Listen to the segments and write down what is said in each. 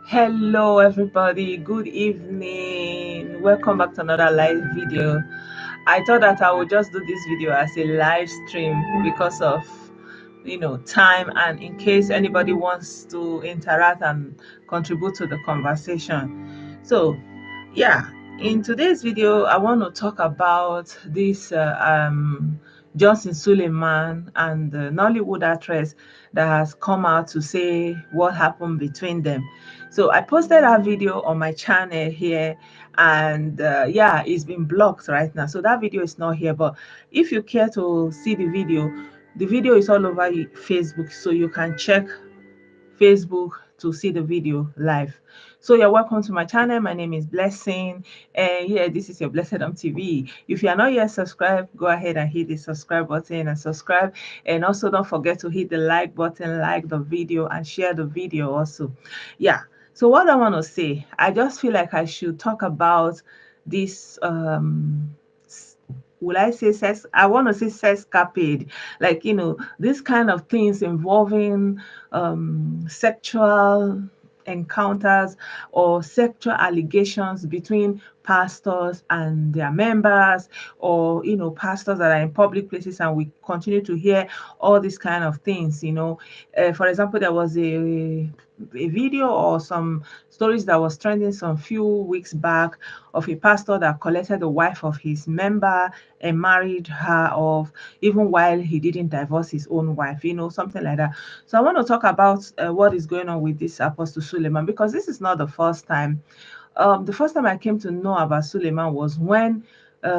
Hello everybody, good evening. Welcome back to another live video. I thought that I would just do this video as a live stream because of time, and in case anybody wants to interact and contribute to the conversation. So yeah, in today's video I want to talk about this Johnson Suleiman and the Nollywood actress that has come out to say what happened between them. So I posted that video on my channel here, and yeah, it's been blocked right now. So that video is not here. But if you care to see the video is all over Facebook, so you can check Facebook to see the video live. So you're welcome to my channel. My name is Blessing, and yeah, this is your Blessedom TV. If you are not yet subscribed, go ahead and hit the subscribe button and subscribe. And also don't forget to hit the like button, like the video, and share the video also. Yeah. So what I want to say, I just feel like I should talk about this will I say sex? I want to say sex capade, like this kind of things involving sexual encounters or sexual allegations between pastors and their members, or pastors that are in public places, and we continue to hear all these kind of things. For example, there was a video or some stories that was trending some few weeks back of a pastor that collected the wife of his member and married her off even while he didn't divorce his own wife, something like that. So I want to talk about what is going on with this Apostle Suleiman, because this is not the first time. The first time I came to know about Suleiman was when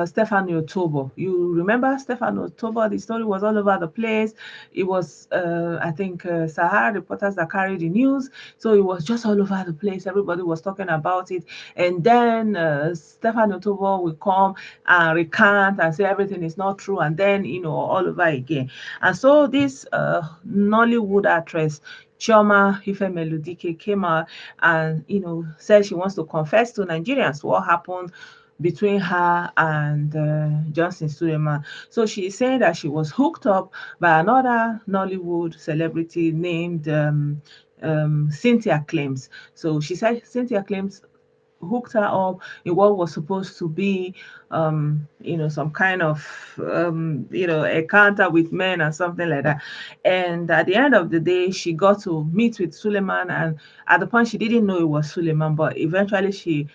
Stephanie Otobo. You remember Stephanie Otobo? The story was all over the place. It was, I think, Sahara reporters that carried the news. So it was just all over the place. Everybody was talking about it. And then Stephanie Otobo will come and recant and say everything is not true. And then, all over again. And so this Nollywood actress, Chioma Ifemeludike, came out and said she wants to confess to Nigerians what happened between her and Johnson Suleiman. So she is saying that she was hooked up by another Nollywood celebrity named Cynthia Claims. So she said Cynthia Claims hooked her up in what was supposed to be some kind of encounter with men and something like that. And at the end of the day, she got to meet with Suleiman, and at the point she didn't know it was Suleiman, but eventually she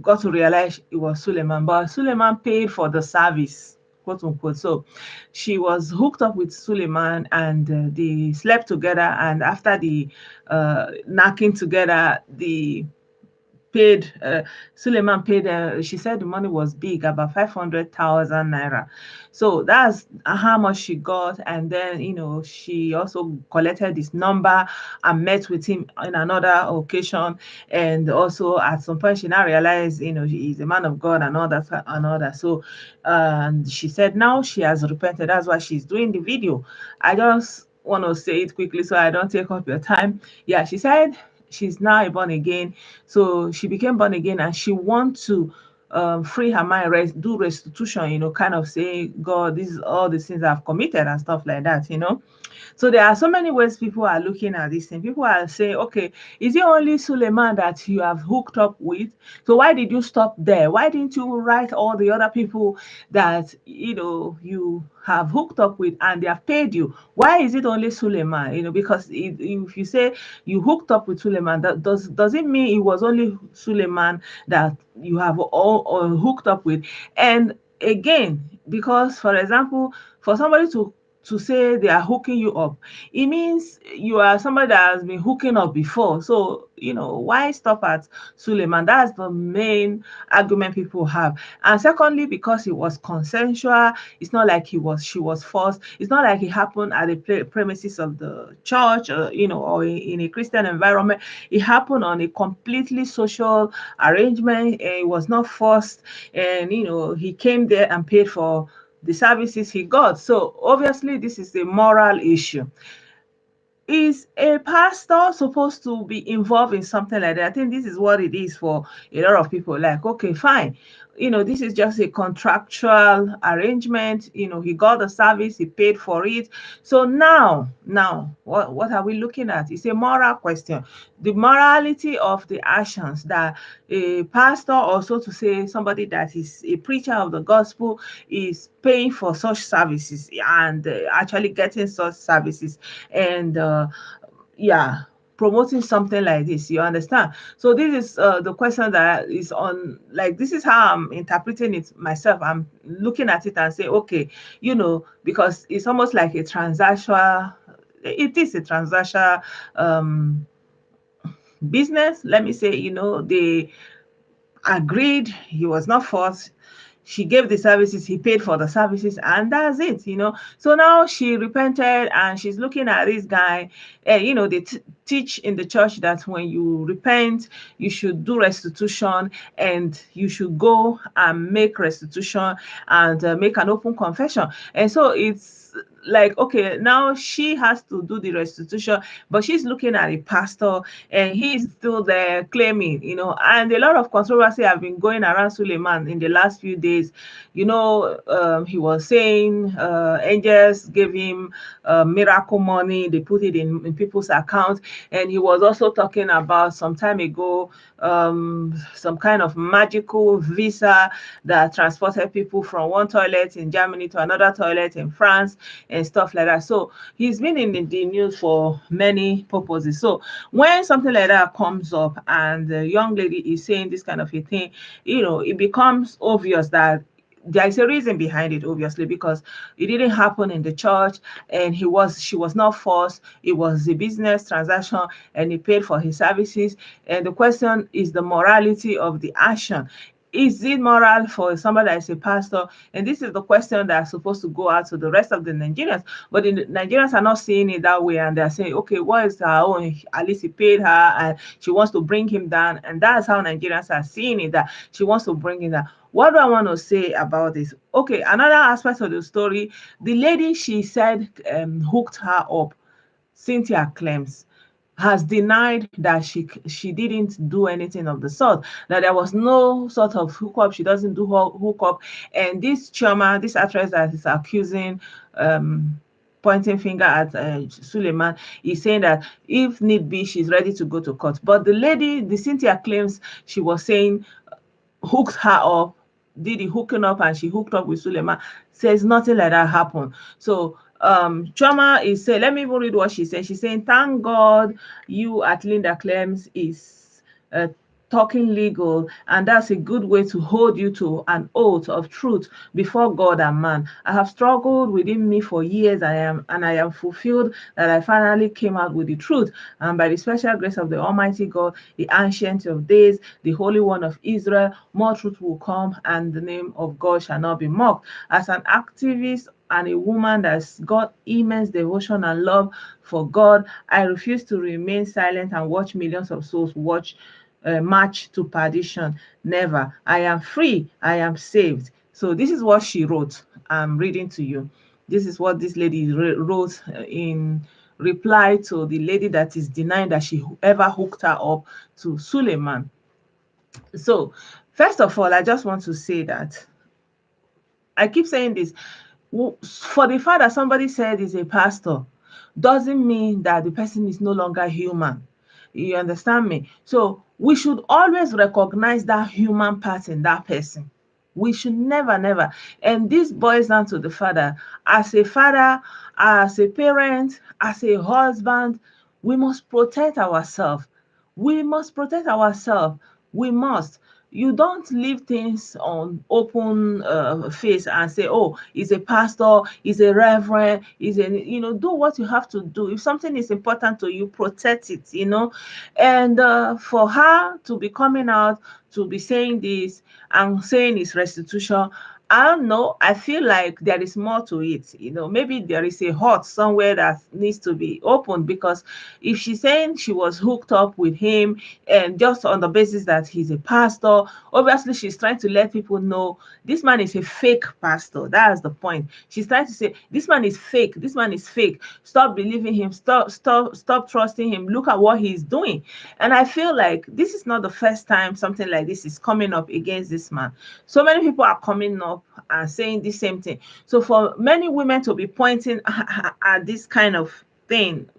got to realize it was Suleiman. But Suleiman paid for the service, quote unquote. So she was hooked up with Suleiman, and they slept together, and after the knacking together, the paid Suleiman paid she said the money was big, about 500,000 naira. So that's how much she got. And then she also collected his number and met with him in another occasion. And also at some point she now realized he's a man of God and all that and all that. So and she said now she has repented. That's why she's doing the video. I just want to say it quickly so I don't take up your time. Yeah, she said she's now a born again. So she became born again, and she wants to free her mind, do restitution, kind of say, God, this is all the sins I've committed and stuff like that. So there are so many ways people are looking at this thing. People are saying, okay, is it only Suleiman that you have hooked up with? So why did you stop there? Why didn't you write all the other people that you have hooked up with and they have paid you? Why is it only Suleiman? Because if you say you hooked up with Suleiman, that does it mean it was only Suleiman that you have all hooked up with? And again, because for example, for somebody to say they are hooking you up, it means you are somebody that has been hooking up before. So, why stop at Suleiman? That's the main argument people have. And secondly, because it was consensual, it's not like she was forced. It's not like it happened at the premises of the church, or in a Christian environment. It happened on a completely social arrangement. It was not forced. And, he came there and paid for the services he got. So obviously this is a moral issue. is a pastor supposed to be involved in something like that? I think this is what it is for a lot of people. Like, okay, fine. This is just a contractual arrangement. He got the service, he paid for it. So now, what are we looking at? It's a moral question. The morality of the actions that a pastor, or so to say, somebody that is a preacher of the gospel, is paying for such services and actually getting such services, and yeah, promoting something like this. You understand? So this is the question that is on, like, this is how I'm interpreting it myself. I'm looking at it and say, okay, because it's almost like a transactional, it is a transactional business, let me say. They agreed, he was not forced. She gave the services, he paid for the services, and that's it. So now she repented and she's looking at this guy. They teach in the church that when you repent, you should do restitution, and you should go and make restitution and make an open confession. And so it's like, okay, now she has to do the restitution, but she's looking at a pastor, and he's still there claiming, and a lot of controversy have been going around Suleiman in the last few days. He was saying angels gave him miracle money, they put it in people's account. And he was also talking about some time ago some kind of magical visa that transported people from one toilet in Germany to another toilet in France and stuff like that. So he's been in the news for many purposes. So when something like that comes up and the young lady is saying this kind of a thing, it becomes obvious that there is a reason behind it, obviously, because it didn't happen in the church, and she was not forced. It was a business transaction, and he paid for his services. And the question is the morality of the action. Is it moral for somebody that is a pastor? And this is the question that's supposed to go out to the rest of the Nigerians. But the Nigerians are not seeing it that way, and they're saying, okay, what is her own? At least he paid her, and she wants to bring him down. And that's how Nigerians are seeing it, that she wants to bring him down. What do I want to say about this? Okay, another aspect of the story, the lady she said hooked her up, Cynthia claims, has denied that she didn't do anything of the sort, that there was no sort of hookup. She doesn't do hookup. And this Chioma, this actress that is accusing, pointing finger at Suleiman, is saying that if need be, she's ready to go to court. But the Cynthia claims she was saying hooked her up, did the hooking up, and she hooked up with Suleiman, says nothing like that happened. So Chioma is saying, let me even read what she said. She's saying, thank God you at Linda claims is talking legal, and that's a good way to hold you to an oath of truth before God and man. I have struggled within me for years, I am fulfilled that I finally came out with the truth, and by the special grace of the Almighty God, the Ancient of Days, the Holy One of Israel, more truth will come, and the name of God shall not be mocked. As an activist and a woman that's got immense devotion and love for God, I refuse to remain silent and watch millions of souls march to perdition. Never. I am free. I am saved. So this is what she wrote. I'm reading to you. This is what this lady wrote in reply to the lady that is denying that she ever hooked her up to Suleiman. So first of all, I just want to say that I keep saying this. For the fact that somebody said is a pastor doesn't mean that the person is no longer human. You understand me? So we should always recognize that human part in that person. We should never. And this boils down to the father. As a father, as a parent, as a husband, we must protect ourselves. We must protect ourselves. We must. You don't leave things on open face and say, oh, he's a pastor, he's a reverend, do what you have to do. If something is important to you, protect it. And for her to be coming out to be saying this and saying it's restitution, I don't know. I feel like there is more to it. Maybe there is a hurt somewhere that needs to be opened, because if she's saying she was hooked up with him and just on the basis that he's a pastor, obviously she's trying to let people know this man is a fake pastor. That's the point. She's trying to say this man is fake. This man is fake. Stop believing him. Stop trusting him. Look at what he's doing. And I feel like this is not the first time something like this is coming up against this man. So many people are coming up and saying the same thing. So for many women to be pointing at this kind of thing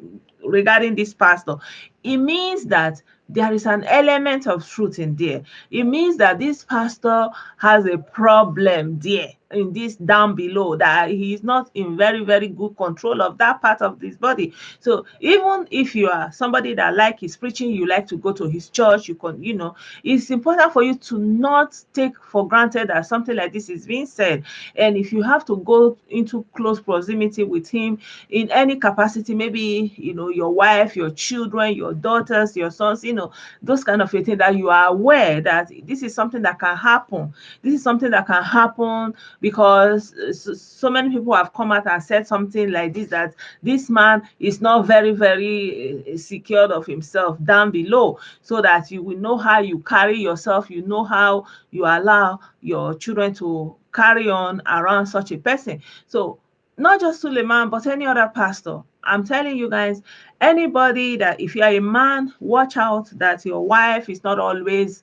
regarding this pastor, it means that there is an element of truth in there. It means that this pastor has a problem there in this down below, that he is not in very, very good control of that part of his body. So even if you are somebody that like his preaching, you like to go to his church, it's important for you to not take for granted that something like this is being said. And if you have to go into close proximity with him in any capacity, maybe your wife, your children, your daughters, your sons, those kind of a thing, that you are aware that this is something that can happen. This is something that can happen because so many people have come out and said something like this, that this man is not very, very secured of himself down below, so that you will know how you carry yourself, you know how you allow your children to carry on around such a person. So not just Suleiman, but any other pastor. I'm telling you guys, anybody that, if you are a man, watch out that your wife is not always,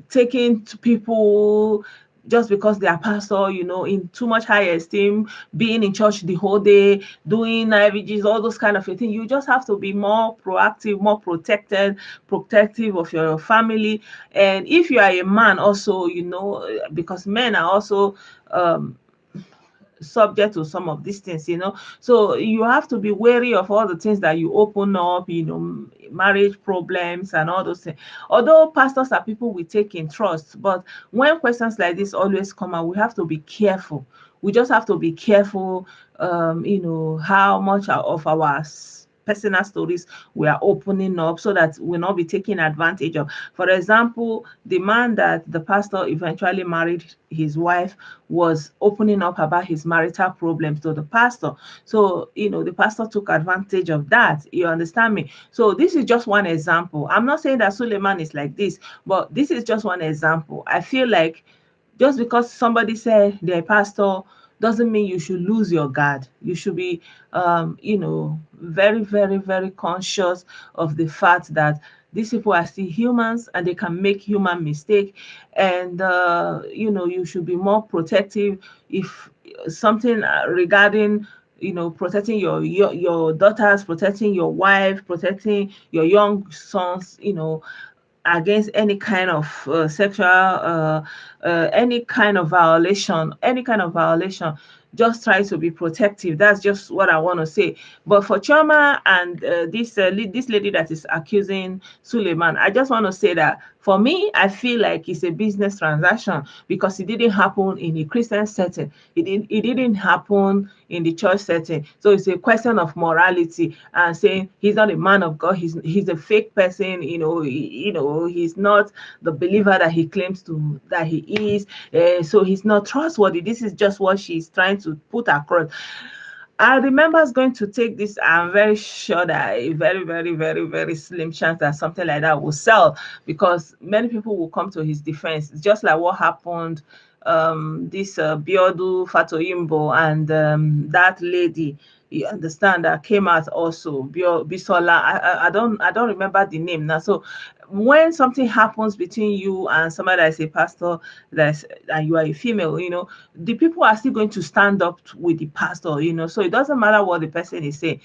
taking to people just because they are pastor, in too much high esteem, being in church the whole day, doing IVGs, all those kind of a thing. You just have to be more proactive, more protective of your family. And if you are a man also, because men are also subject to some of these things. So you have to be wary of all the things that you open up, marriage problems and all those things. Although pastors are people we take in trust, but when questions like this always come out, we have to be careful. We just have to be careful, how much of our personal stories we are opening up, so that we'll not be taken advantage of. For example, the man that the pastor eventually married, his wife was opening up about his marital problems to the pastor. So, the pastor took advantage of that. You understand me? So this is just one example. I'm not saying that Suleiman is like this, but this is just one example. I feel like just because somebody said they're a pastor doesn't mean you should lose your guard. You should be, very, very, very conscious of the fact that these people are still humans and they can make human mistake. And, you should be more protective if something regarding protecting your daughters, protecting your wife, protecting your young sons, against any kind of sexual any kind of violation. Just try to be protective. That's just what I want to say. But for Chioma and this lady that is accusing Suleiman, I just want to say that for me, I feel like it's a business transaction, because it didn't happen in a Christian setting. It didn't happen in the church setting. So it's a question of morality and saying he's not a man of God. He's a fake person. He's not the believer that he claims to that he is. So he's not trustworthy. This is just what she's trying to put across. Are the members going to take this? I'm very sure that a very, very, very, very slim chance that something like that will sell, because many people will come to his defense. It's just like what happened, this Biodu Fatoyimbo and that lady, you understand, that came out also, Bisola. I don't remember the name now. So when something happens between you and somebody that is a pastor, and you are a female, the people are still going to stand up with the pastor, so it doesn't matter what the person is saying.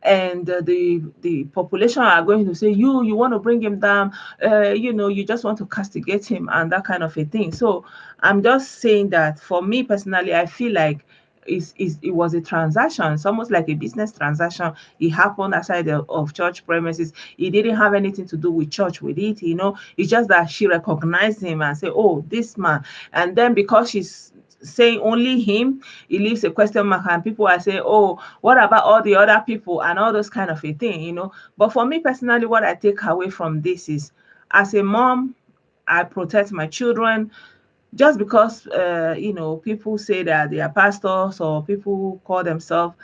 And the population are going to say, you want to bring him down, you just want to castigate him and that kind of a thing. So I'm just saying that for me personally, I feel like it was a transaction. It's almost like a business transaction. It happened outside of church premises. It didn't have anything to do with church with it. It's just that she recognized him and said, oh, this man. And then because she's saying only him, it leaves a question mark, and people are saying, oh, what about all the other people and all those kind of a thing. But for me personally, what I take away from this is, as a mom, I protect my children. just because people say that they are pastors, or people call themselves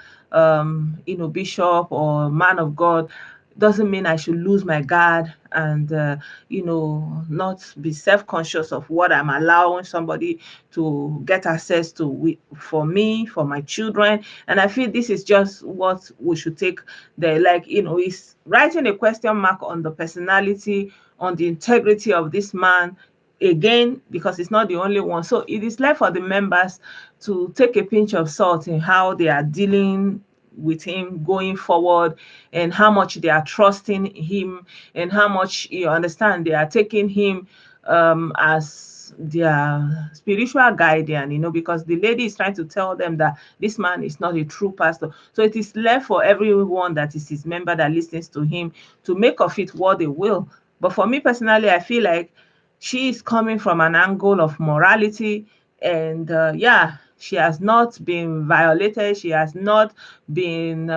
bishop or man of God, doesn't mean I should lose my guard and not be self-conscious of what I'm allowing somebody to get access to for me, for my children. And I feel this is just what we should take the, like, is writing a question mark on the personality, on the integrity of this man, again, because it's not the only one. So it is left for the members to take a pinch of salt in how they are dealing with him going forward, and how much they are trusting him, and how much, you understand, they are taking him as their spiritual guardian, because the lady is trying to tell them that this man is not a true pastor. So it is left for everyone that is his member, that listens to him, to make of it what they will. But for me personally, I feel like she is coming from an angle of morality, and yeah, she has not been violated, she has not been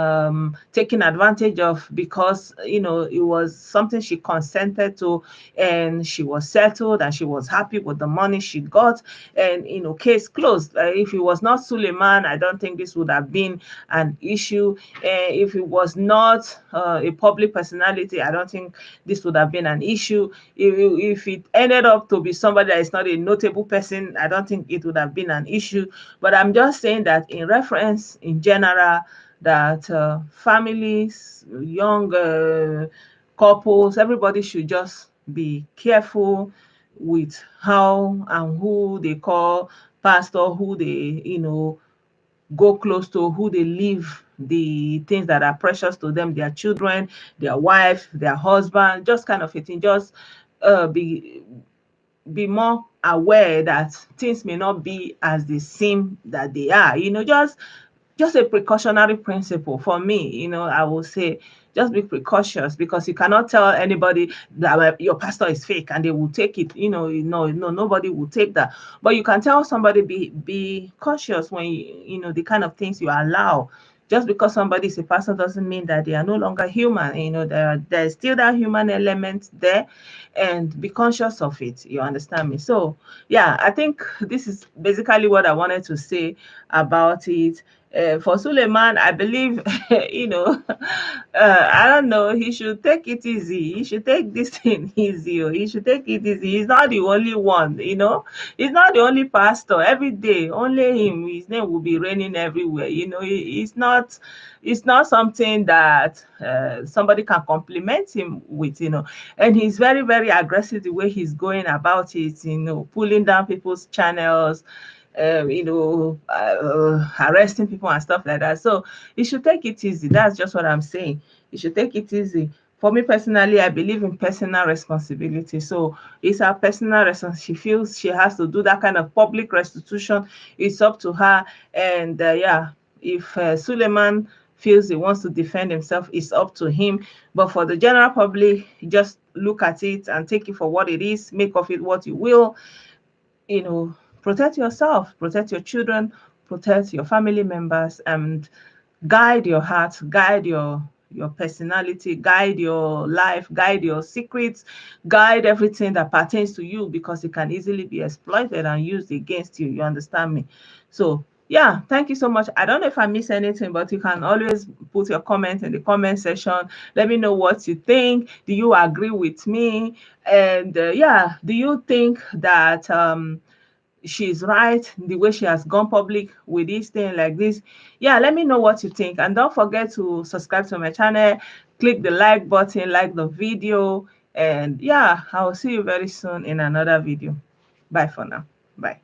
taken advantage of, because it was something she consented to, and she was settled, and she was happy with the money she got, and case closed. If it was not Suleiman, I don't think this would have been an issue. If it was not a public personality, I don't think this would have been an issue. If it ended up to be somebody that is not a notable person, I don't think it would have been an issue. But I'm just saying that in reference, in general, that families, young couples, everybody should just be careful with how and who they call pastor, who they go close to, who they leave the things that are precious to them, their children, their wife, their husband, just kind of a thing. Just be more aware that things may not be as they seem that they are. Just a precautionary principle for me. I will say, just be precautious, because you cannot tell anybody that your pastor is fake and they will take it. No, nobody will take that. But you can tell somebody, be cautious when the kind of things you allow. Just because somebody is a pastor doesn't mean that they are no longer human. There's still that human element there, and be conscious of it. You understand me? So yeah, I think this is basically what I wanted to say about it. For Suleiman, I believe, I don't know, he should take it easy. He should take this thing easy. He should take it easy. He's not the only one, He's not the only pastor. Every day, only him, his name will be raining everywhere. It's not something that somebody can compliment him with, And he's very, very aggressive the way he's going about it, pulling down people's channels, arresting people and stuff like that. So you should take it easy. That's just what I'm saying. You should take it easy. For me personally, I believe in personal responsibility. So it's her personal responsibility. She feels she has to do that kind of public restitution. It's up to her. And yeah, if Suleiman feels he wants to defend himself, it's up to him. But for the general public, just look at it and take it for what it is. Make of it what you will. Protect yourself, protect your children, protect your family members, and guide your heart, guide your personality, guide your life, guide your secrets, guide everything that pertains to you, because it can easily be exploited and used against you. You understand me? So yeah, thank you so much. I don't know if I miss anything, but you can always put your comment in the comment section. Let me know what you think. Do you agree with me? And yeah, do you think that she's right the way she has gone public with this thing like this? Yeah, let me know what you think, and don't forget to subscribe to my channel, click the like button, like the video, and yeah, I'll see you very soon in another video. Bye for now. Bye.